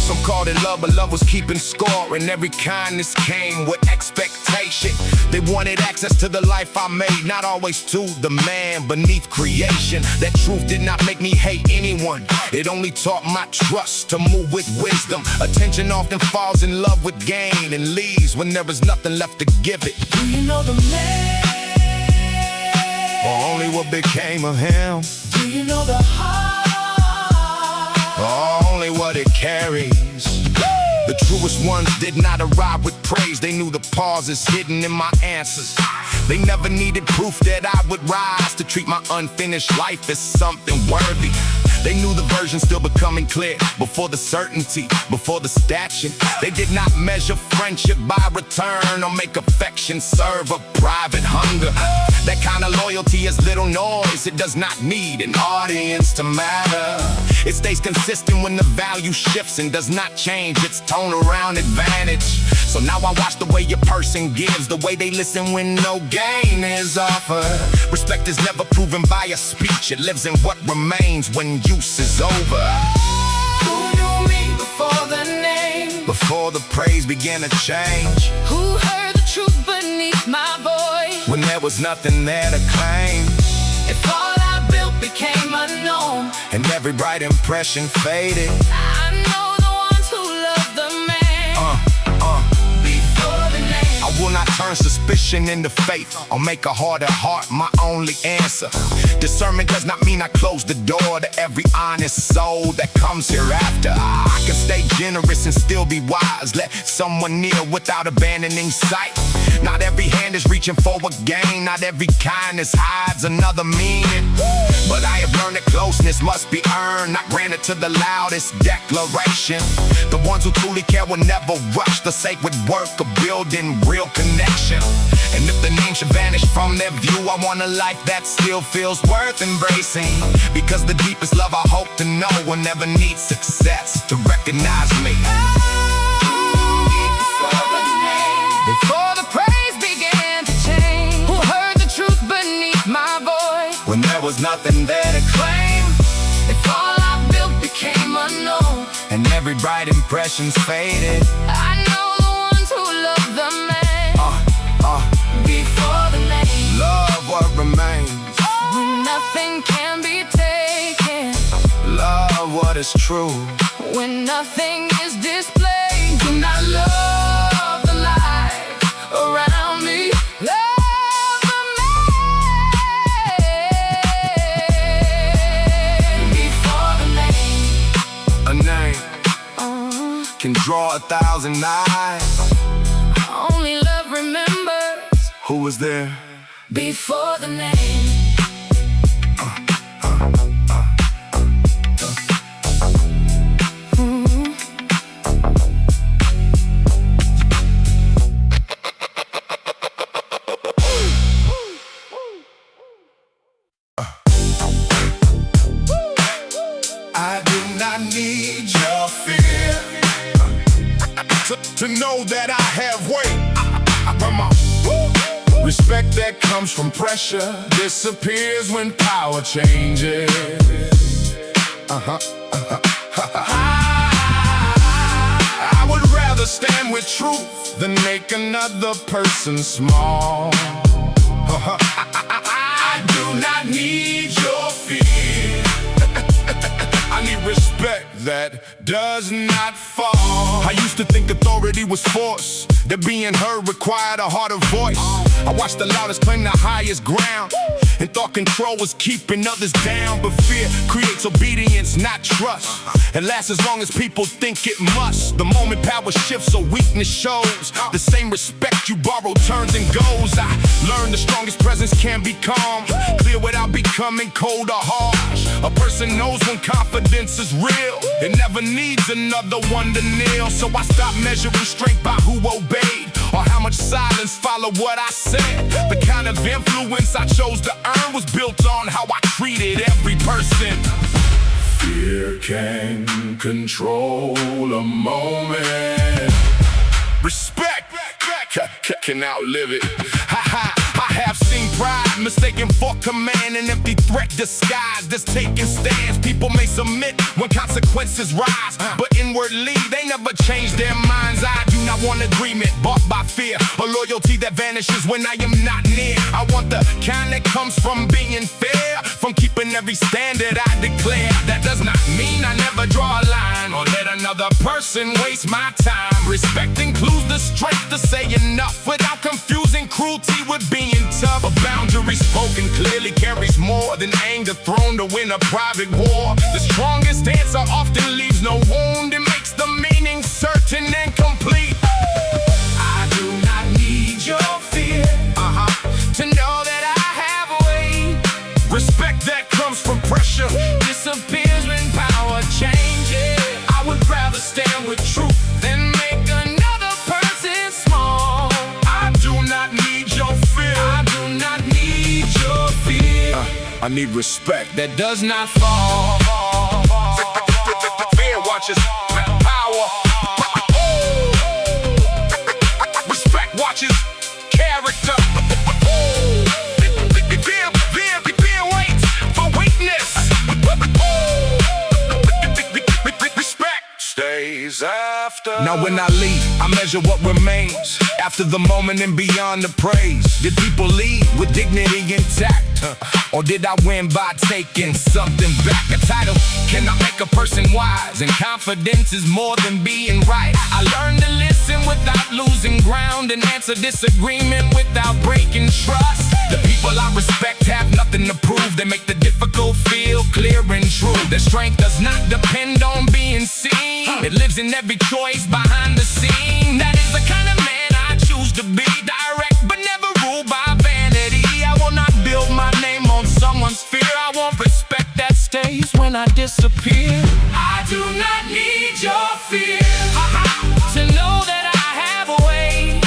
Some called it love, but love was keeping score, and every kindness came with expectation. They wanted access to the life I made, not always to the man beneath creation. That truth did not make me hate anyone. It only taught my trust to move with wisdom. Attention often falls in love with gain and leaves when there is nothing left to give it. Do you know the man? Or only what became of him. Do you know the heart? Or only what it carries. The truest ones did not arrive with praise. They knew the pauses hidden in my answers. They never needed proof that I would rise to treat my unfinished life as something worthy. They knew the version still becoming clear before the certainty, before the stature. They did not measure friendship by return or make affection serve a private hunger. That kind of loyalty is little noise. It does not need an audience to matter. It stays consistent when the value shifts and does not change its tone around advantage. So now I watch the way a person gives, the way they listen when no gain is offered. Respect is never proven by a speech. It lives in what remains when use is over. Who knew me before the name? Before the praise began to change. Who heard the truth beneath my voice? When there was nothing there to claim. If all I built became unknown, and every bright impression faded. I know the ones who love the man before the name. I will not turn suspicion into faith or make a harder heart my only answer. Discernment does not mean I close the door to every honest soul that comes hereafter. I can stay generous and still be wise. Let someone near without abandoning sight. Not every hand is reaching for a gain. Not every kindness hides another meaning. But I have learned that closeness must be earned, not granted to the loudest declaration. The ones who truly care will never rush the sacred work of building real connection. And if the name should vanish from their view, I want a life that still feels worth embracing. Because the deepest love I hope to know will never need success to recognize me. Before the praise began to change, who heard the truth beneath my voice? When there was nothing there to claim. If all I built became unknown, and every bright impression's faded. I know the ones who love the man before the name. Love what remains. When nothing can be taken. Love what is true. When nothing is displayed. Do not love the light around me. Love the man before the name. A name can draw 1,000 eyes. Only love remembers Who was there? before the name. I do not need your fear to know that I have weight. Come on. Respect that comes from pressure disappears when power changes. I would rather stand with truth than make another person small. I do not need your fear. I need respect that does not fall. I used to think authority was force, that being heard required a harder voice. I watched the loudest claim the highest ground, And thought control was keeping others down, but fear creates obedience, not trust. It lasts as long as people think it must. The moment power shifts or weakness shows, the same respect you borrow turns and goes. I learned the strongest presence can be calm, clear without becoming cold or harsh. A person knows when confidence is real, it never needs another one to kneel. So I stopped measuring strength by who obeyed, or how much silence followed what I said. The kind of influence I chose to earn was built on how I treated every person. Fear can control a moment. Respect can outlive it. I have seen pride mistaken for command, an empty threat disguised as taking stands. People may submit when consequences rise, but inwardly they never change their minds. I do not want agreement bought by fear, a loyalty that vanishes when I am not near. I want the kind that comes from being fair, from keeping every standard I declare. That does not mean I never draw a line or let another person waste my time. Respect includes the strength to say enough without confusing cruelty with being tough. A boundary spoken clearly carries more than anger thrown to win a private war. The strongest answer often leaves no wound. It makes the meaning certain and complete. I do not need your fear to know that I have a way. Respect that comes from pressure Disappears when power changes. I would rather stand with truth than make another person small. I do not need your fear. I do not need your fear I need respect. that does not fall. Fear watches power. Respect watches character. Fear waits for weakness. Respect stays after. Now when I leave, I measure what remains after the moment and beyond the praise. Did people leave with dignity intact? Or did I win by taking something back? A title cannot make a person wise, and confidence is more than being right. I learned to listen without losing ground, and answer disagreement without breaking trust. The people I respect have nothing to prove. They make the difficult feel clear and true. Their strength does not depend on being seen. It lives in every choice behind the scene. That is the kind of man I choose to be. Direct but never ruled by vanity. I will not build my name on someone's fear. I want respect that stays when I disappear. I do not need your fear to know that I have a way.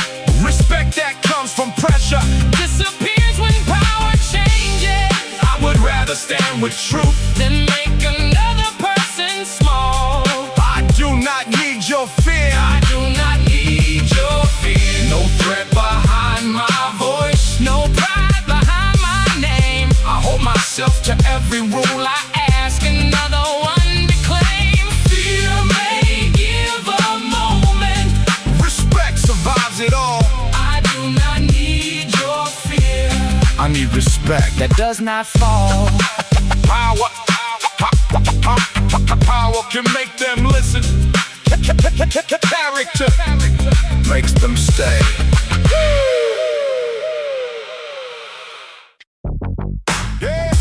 Respect that comes from pressure Disappears when power changes. I would rather stand with truth. Then make another person small. I do not need your fear. I do not need your fear. No threat behind my voice, No pride behind my name. I hold myself to every rule I ask another one to claim. Fear may give a moment. Respect survives it all. I do not need your fear I need respect. that does not fall. Power can make them listen. Character makes them stay. Yeah.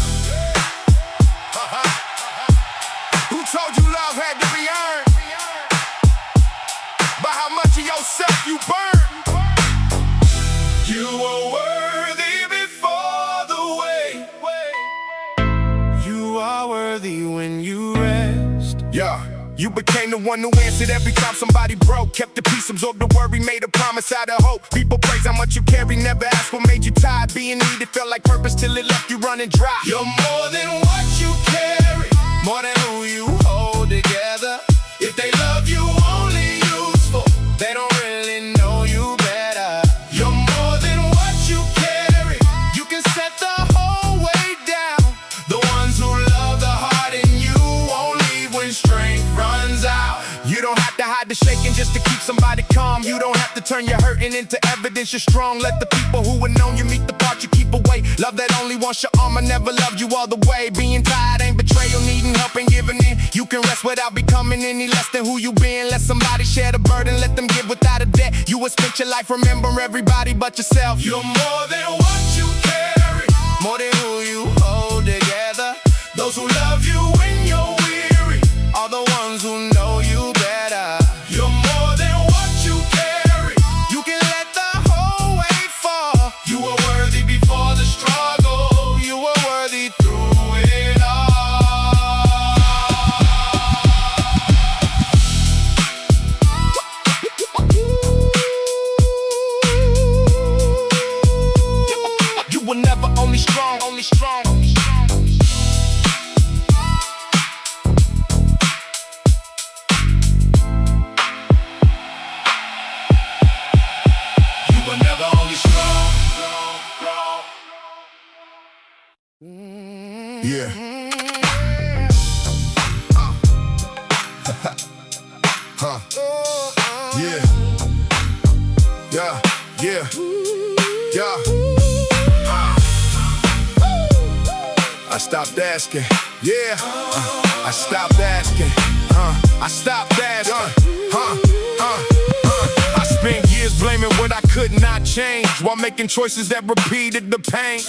Who told you love had to be earned? By how much of yourself you burn? You were worthy before the way. You are worthy when you rest. Yeah. You became the one who answered every time somebody broke. Kept the peace, absorbed the worry, made a promise out of hope. People praise how much you carry, never ask what made you tired. Being needed felt like purpose till it left you running dry. You're more than what you carry, more than who you hold together. If they love you only useful, they don't really know you better. You're more than what you carry, you can set the whole way down. The ones who love the heart in you won't leave when strength runs out. You don't have to hide the shaking just to keep somebody calm. You don't have to turn your hurting into evidence you're strong. Let the people who have known you meet the part you keep away. Love that only wants your arm, I never loved you all the way. Being tired ain't betrayal, needing help and giving in. You can rest without becoming any less than who you been. Let somebody share the burden, let them give without a debt. You will spend your life remember everybody but yourself. You're more than what you carry, more than who you hold together. Those who love you when you're weary are the ones who know you better. You're more than what you carry. You can let the whole weight fall. You were worthy before the struggle. You were worthy through it all. You were never only strong, only strong. You were never only strong. Yeah. Huh. Yeah. Yeah. Yeah. Yeah. I stopped asking. Yeah. I stopped asking. I stopped asking. I spent years blaming what I could not change, while making choices that repeated the pain.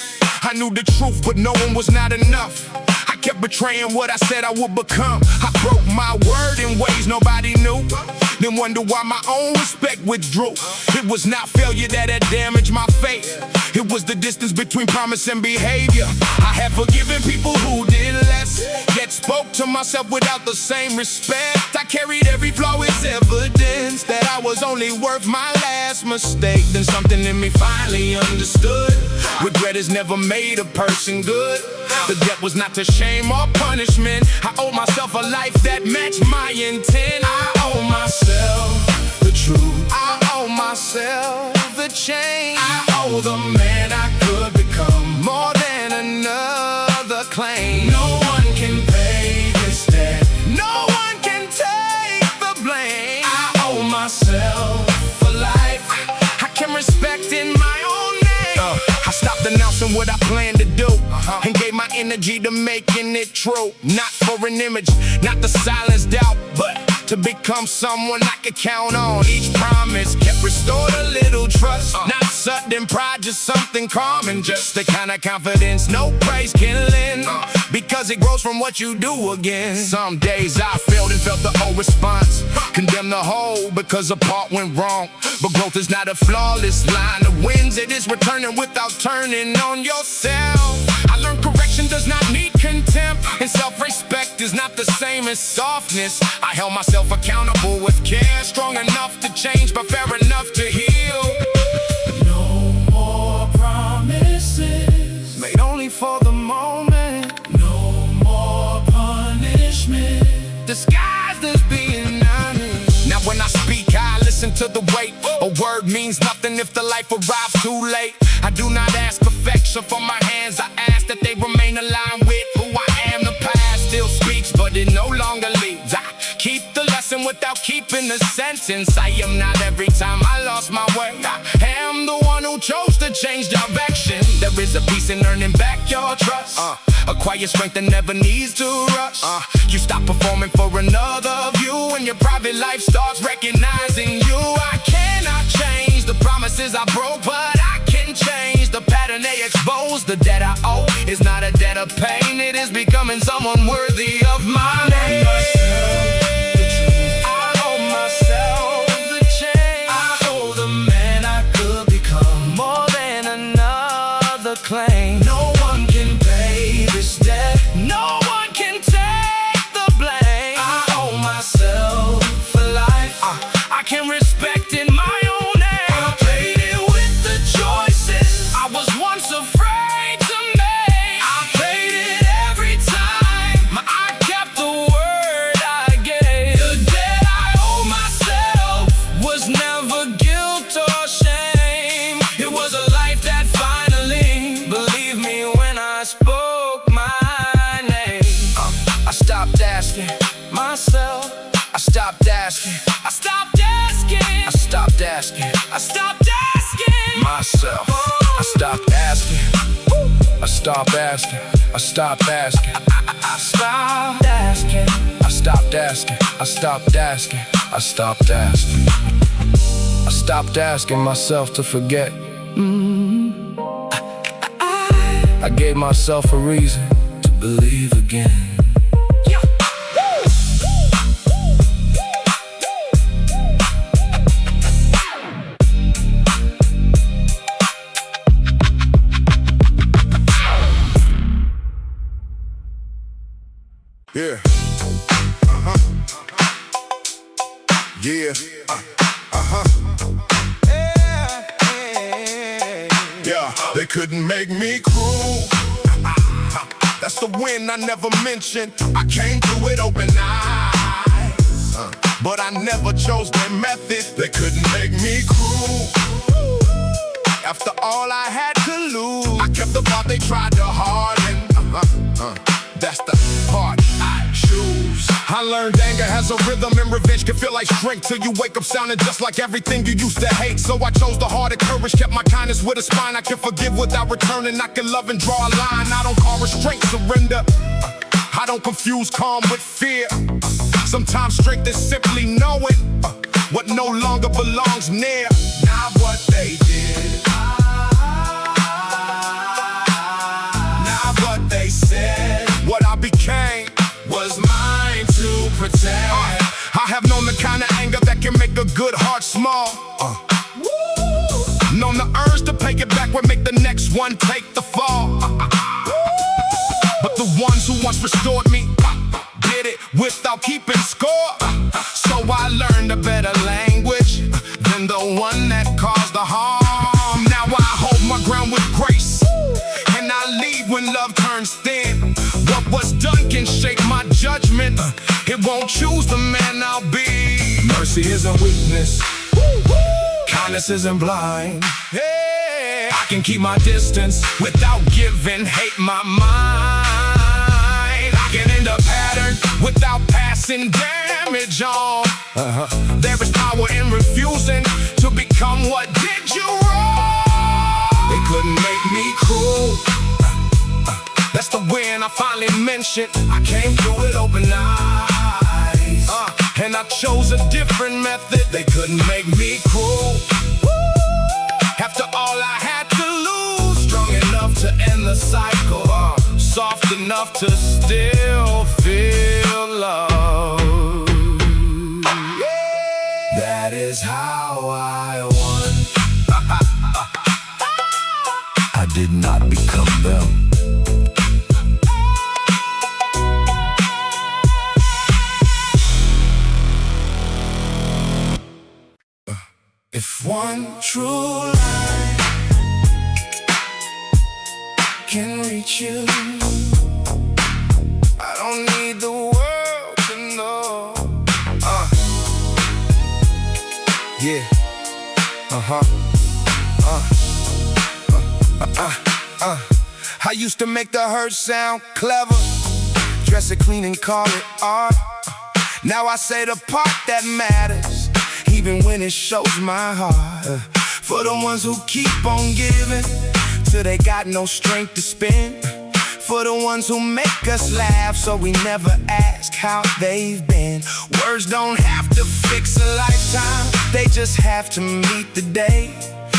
I knew the truth, but knowing was not enough. I kept betraying what I said I would become. I broke my word in ways nobody knew, then wonder why my own respect withdrew. It was not failure that had damaged my faith. It was the distance between promise and behavior. I had forgiven people who did less, yet spoke to myself without the same respect. I carried every flaw as evidence that I was only worth my last mistake. Then something in me finally understood. Regret has never made a person good. The debt was not to shame or punishment. I owed myself a life that matched my intent. I owe myself the truth. I owe myself the change. I owe the man I could become More than another claim. No one can pay this debt. No one can take the blame. I owe myself for life. I can respect in my own name. I stopped announcing what I planned to do, and gave my energy to making it true. Not for an image, not to silence doubt, but to become someone I could count on. Each promise kept restored a little trust. Not sudden pride, just something calm, and just the kind of confidence no praise can lend, because it grows from what you do again. Some days I failed and felt the whole response, condemned the whole because a part went wrong. But growth is not a flawless line of wins. It is returning without turning on yourself. I learned correction does not need contempt, and self-respect is not the same as softness. I held myself accountable with care, strong enough to change but fair enough to heal. No more promises Made only for the moment, no more punishment. disguised as being honest. Now when I speak, I listen to the weight. A word means nothing if the life arrives too late. I do not ask perfection from my hands. I ask that they remain aligned with who I am. The past still speaks, but it no longer leads. I keep the lesson without keeping the sentence. I am not every time I lost my way. I am the one who chose to change direction. There is a peace in earning back your trust. Acquire strength that never needs to rush. You stop performing for another view, and your private life starts recognizing you. I cannot change the promises I broke, but I can change the pattern they expose. The debt I owe is not a debt of pain. It is becoming someone worthy of my name. I owe myself the change. I owe the man I could become More than another claim. No one can pay this debt. No one can take the blame. I owe myself for life. I can respect in my own name. I played it with the choices I was once afraid to make. I played it every time. I kept the word I gave. The debt I owe myself Was never guilt or shame. it was a life that finally Believe me when I spoke my name. I stopped asking myself. I stopped asking. I stopped asking. I stopped asking. I stopped asking myself. I stopped asking. I stopped asking. I stopped asking. I stopped asking. I stopped asking. I stopped asking. I stopped asking. I stopped asking myself to forget. I gave myself a reason to believe again. Yeah. Yeah. Yeah, they couldn't make me cruel. That's the win I never mentioned. I came through with open eyes, but I never chose their method. They couldn't make me cruel. After all I had to lose, I kept the part they tried to harden. That's the part I choose. I learned anger has a rhythm and revenge can feel like strength till you wake up sounding just like everything you used to hate. So I chose the heart of courage, kept my kindness with a spine. I can forgive without returning, I can love and draw a line. I don't call restraint surrender. I don't confuse calm with fear. Sometimes strength is simply knowing what no longer belongs near. Not what they did, not what they said. What I became was mine to protect. I have known the kind of anger that can make a good heart small. Known the urge to pay it back would make the next one take the fall. But the ones who once restored me did it without keeping score. So I learned a better language than the one that caused the harm. Now I hold my ground with grace, and I lead when love turns thin. What was done can shake my judgment. It won't choose the man I'll be. Mercy isn't weakness, kindness isn't blind. Hey, I can keep my distance without giving hate my mind. I can end a pattern without passing damage on. There is power in refusing to become what did you wrong. They couldn't make me cruel. That's the win I finally mentioned. I came through with open eyes, and I chose a different method. They couldn't make me cruel. After all I had to lose, strong enough to end the cycle, soft enough to still feel love. That is how I won. I did not become them. If one true line can reach you, I don't need the world to know. Yeah. I used to make the hurt sound clever, dress it clean and call it art. Now I say the part that matters, even when it shows my heart. For the ones who keep on giving till they got no strength to spend. For the ones who make us laugh so we never ask how they've been. Words don't have to fix a lifetime, they just have to meet the day.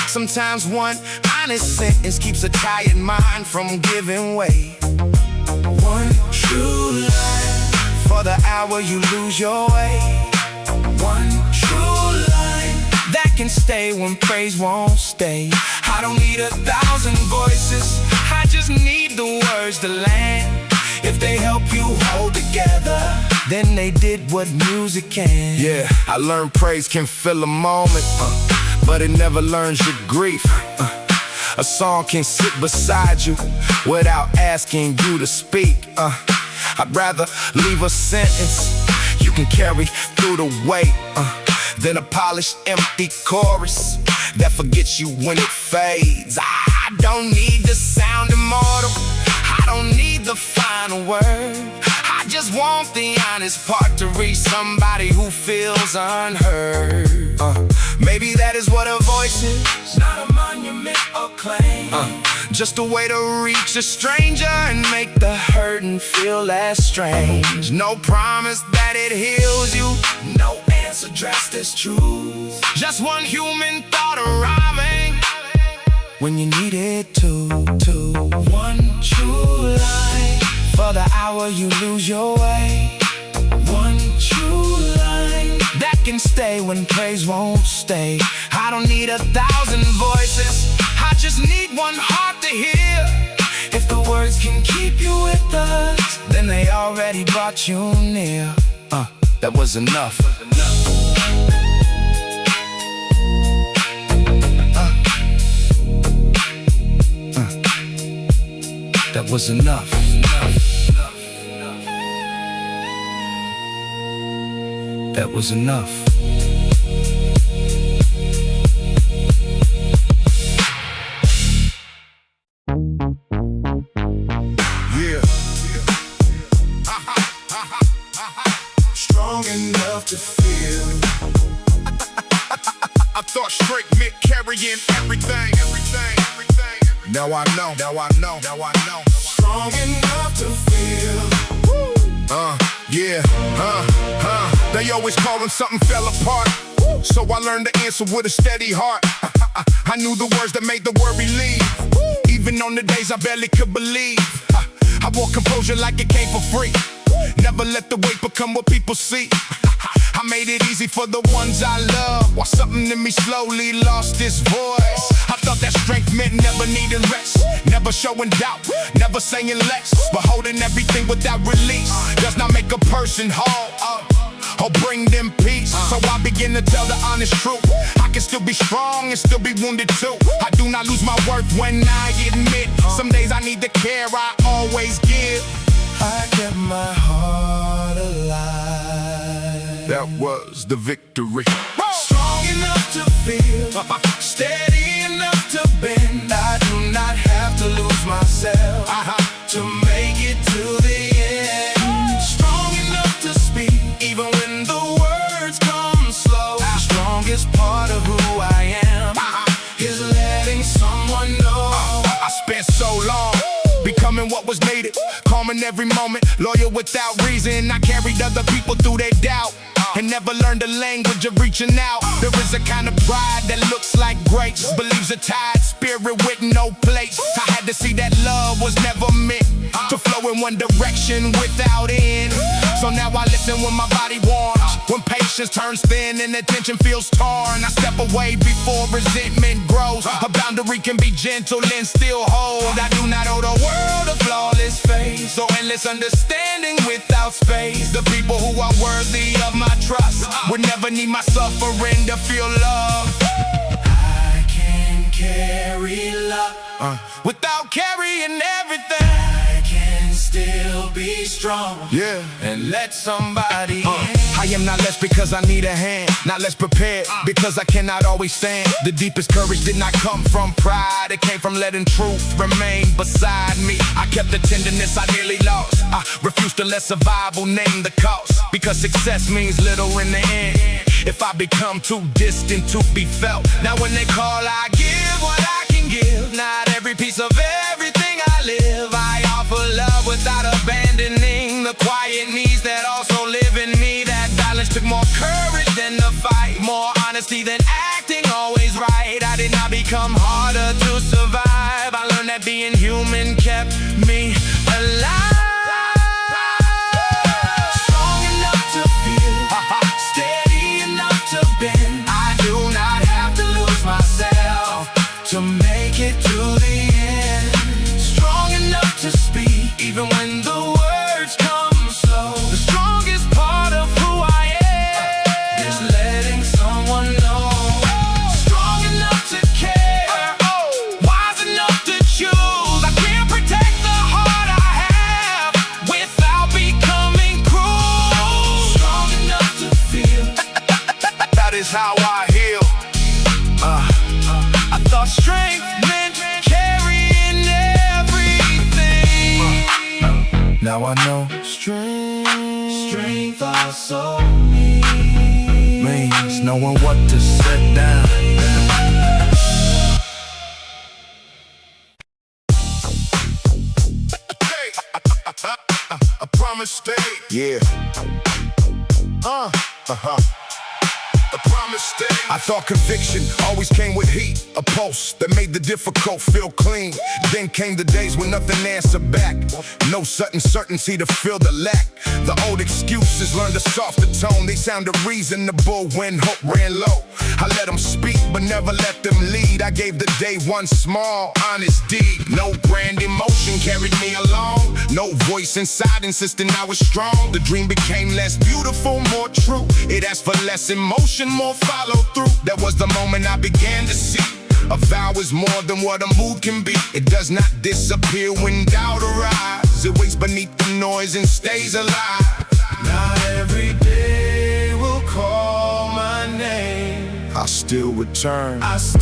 Sometimes one honest sentence keeps a tired mind from giving way. One true line for the hour you lose your way. One true line that can stay when praise won't stay. I don't need 1,000 voices, I just need the words to land. If they help you hold together, then they did what music can. Yeah, I learned praise can fill a moment, but it never learns your grief. A song can sit beside you without asking you to speak. I'd rather leave a sentence you can carry through the weight than a polished empty chorus that forgets you when it fades. I don't need to sound immortal, I don't need the final word. I just want the honest part to reach somebody who feels unheard. Maybe that is what a voice is, not a monument or claim. Just a way to reach a stranger and make the hurting feel less strange. No promise that it heals you, no answer dressed as truth. Just one human thought arriving when you need it to. One another hour you lose your way. One true line that can stay when praise won't stay. I don't need 1,000 voices, I just need one heart to hear. If the words can keep you with us, then they already brought you near. That was enough. That was enough. That was enough. Yeah. Strong enough to feel. I thought straight meant carrying everything. Now I know. Strong enough to feel. Yeah. They always call when something fell apart. So I learned to answer with a steady heart. I knew the words that made the word believe. Even on the days I barely could believe. I wore composure like it came for free. Never let the weight become what people see. I made it easy for the ones I love, while something in me slowly lost its voice. I thought that strength meant never needing rest, never showing doubt, never saying less, but holding everything without release does not make a person whole or bring them peace. So I begin to tell the honest truth. I can still be strong and still be wounded too. I do not lose my worth when I admit some days I need the care I always give. I kept my heart alive. That was the victory. Strong enough to feel, steady enough to bend. I do not have to lose myself to make it to the end. Strong enough to speak, even when the words come slow. The strongest part of who I am is letting someone know. I spent so long becoming what was needed, calm in every moment, loyal without reason. I carried other people through their doubt and never learned the language of reaching out. There is a kind of pride that looks like grace, believes a tide spirit with no place. I had to see that love was never meant to flow in one direction without end. So now I listen when my body warms, when patience turns thin and attention feels torn. I step away before resentment grows. A boundary can be gentle and still hold. I do not owe the world a flawless face or endless understanding without space. The people who are worthy of my trust would never need my suffering to feel love. I can carry love Without carrying everything, I can still be strong. yeah. And let somebody in. I am not less because I need a hand, not less prepared because I cannot always stand. The deepest courage did not come from pride, it came from letting truth remain beside me. I kept the tenderness I nearly lost. I refused to let survival name the cost, because success means little in the end if I become too distant to be felt. Now when they call, I give what I can give. Not every piece of everything I live. I offer love without abandoning the quiet needs that also live in me. That balance took more courage than the fight, more honesty than acting always right. I did not become harder to survive. I learned that being human kept me alive. Strong enough to feel, steady enough to bend. I do not have to lose myself to make it to the end. Strong enough to speak, even when the words come slow. The strongest part of who I am is letting someone know. Strong enough to care, wise enough to choose. I can't protect the heart I have without becoming cruel. Strong enough to feel, that is how I heal. I thought strength meant carrying everything. Now I know strength also means knowing what to set down. A promise stay. Yeah. A promise I thought conviction always came with heat, a pulse that made the difficult feel clean. Then came the days when nothing answered back, no sudden certainty to fill the lack. The old excuses learned a softer tone, they sounded reasonable when hope ran low. I let them speak but never let them lead. I gave the day one small honest deed. No grand emotion carried me along, no voice inside insisting I was strong. The dream became less beautiful, more true. It asked for less emotion, more follow through. That was the moment I began to see a vow is more than what a mood can be. It does not disappear when doubt arrives. It waits beneath the noise and stays alive. Not every day will call my name. I still return. I still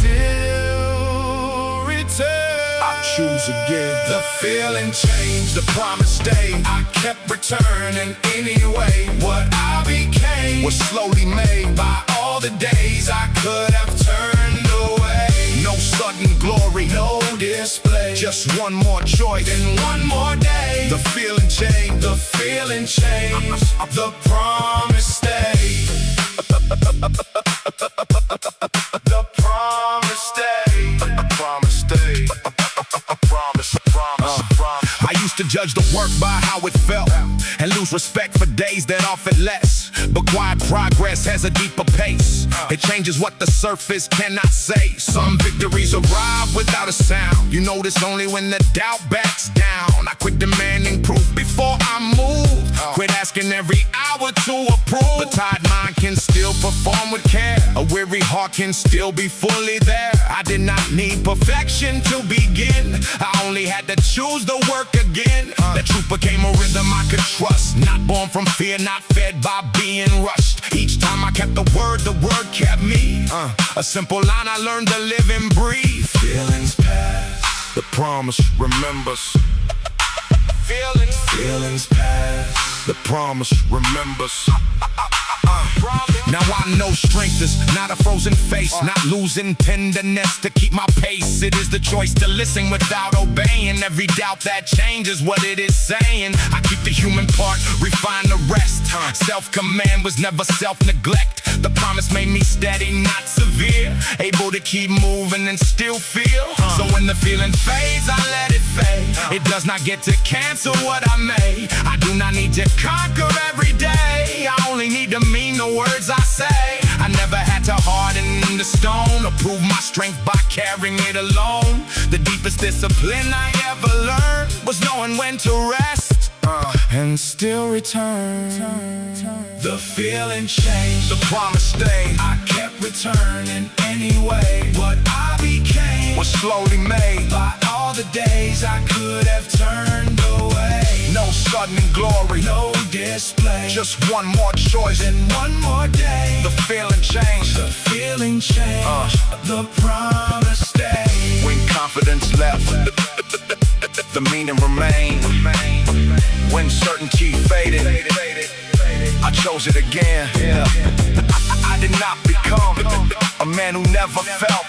return. I choose again. The feeling changed, the promise stayed. I kept returning anyway. What I became Was slowly made by all the days I could have turned away. no sudden glory, No display, just one more choice. then one more day. The feeling changed. The feeling changed, the promise stayed. The promise stayed. Promise stay. Promise. I used to judge the work by how it felt and lose respect for days that offered less. But quiet progress has a deeper pace. It changes what the surface cannot say. Some victories arrive without a sound. You notice only when the doubt backs down. I quit demanding proof before I move. Quit asking every hour to approve. The tired mind can still perform with care. A weary heart can still be fully there. I did not need perfection to begin. I only had to choose the work again. That truth became a rhythm I could trust. Not born from fear, not fed by being rushed. Each time I kept the word kept me. A simple line I learned to live and breathe. Feelings past, The promise remembers. feelings past. The promise remembers. Now I know strength is not a frozen face, not losing tenderness to keep my pace. It is the choice to listen without obeying. Every doubt that changes what it is saying. I keep the human part, refine the rest. Self-command was never self-neglect. The promise made me steady, not severe. Able to keep moving and still feel. So when the feeling fades, I let it fade. It does not get to cancel what I made. I do not need to conquer every day. I only need to mean the words I say. I never had to harden the stone or prove my strength by carrying it alone. The deepest discipline I ever learned was knowing when to rest and still return. The feeling changed, The promise stayed. I kept returning anyway. What I became Was slowly made. by all the days I could have turned away. No sudden glory, No display, just one more choice. then one more day. The feeling changed. The feeling changed, the promise stayed. When confidence left, the meaning remained. When certainty faded, I chose it again. I did not become a man who never felt.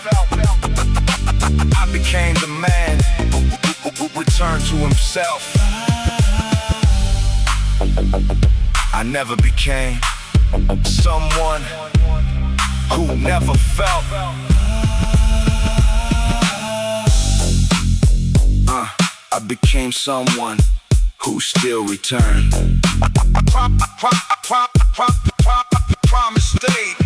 I became the man who returned to himself. I never became someone who never felt. I became someone who still returned. Promise stayed.